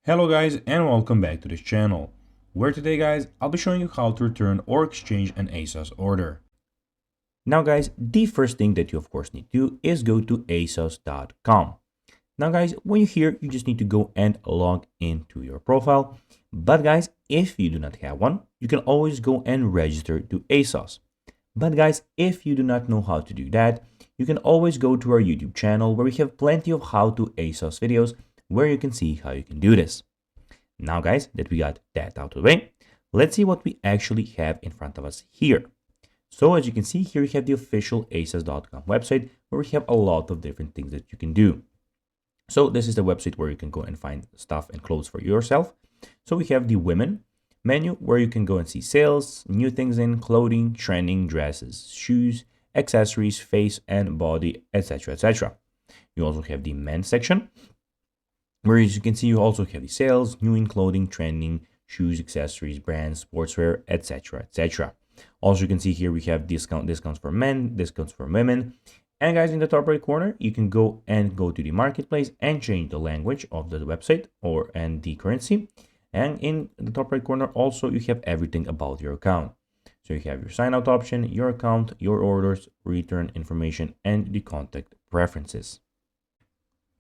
Hello guys and welcome back to this channel, where today guys I'll be showing you how to return or exchange an ASOS order. Now guys, the first thing that you of course need to do is go to asos.com. Now guys, when you're here you just need to go and log into your profile. But guys, if you do not have one, you can always go and register to ASOS. But guys, if you do not know how to do that, you can always go to our YouTube channel where we have plenty of how to ASOS videos where you can see how you can do this. Now guys, that we got that out of the way, let's see what we actually have in front of us here. So as you can see here, we have the official asos.com website where we have a lot of different things that you can do. So this is the website where you can go and find stuff and clothes for yourself. So we have the women menu where you can go and see sales, new things in clothing, trending, dresses, shoes, accessories, face and body, etc, etc. You also have the men's section, where as you can see, you also have the sales, new in clothing, trending, shoes, accessories, brands, sportswear, etc, etc. Also, you can see here we have discounts for men, discounts for women. And guys, in the top right corner, you can go to the marketplace and change the language of the website and the currency. And in the top right corner, also you have everything about your account. So you have your sign out option, your account, your orders, return information, and the contact preferences.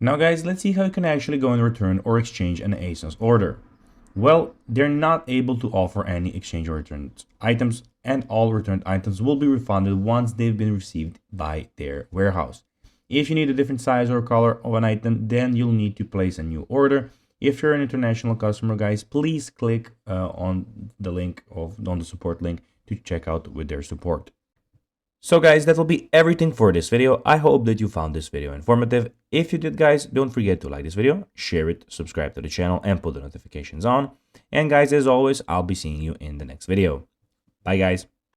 Now guys, let's see how you can actually go and return or exchange an ASOS order. Well, they're not able to offer any exchange or returned items, and all returned items will be refunded once they've been received by their warehouse. If you need a different size or color of an item, then you'll need to place a new order. If you're an international customer, guys, please click on the support link to check out with their support. So guys, that will be everything for this video. I hope that you found this video informative. If you did guys, don't forget to like this video, share it, subscribe to the channel and put the notifications on. And guys, as always, I'll be seeing you in the next video. Bye guys.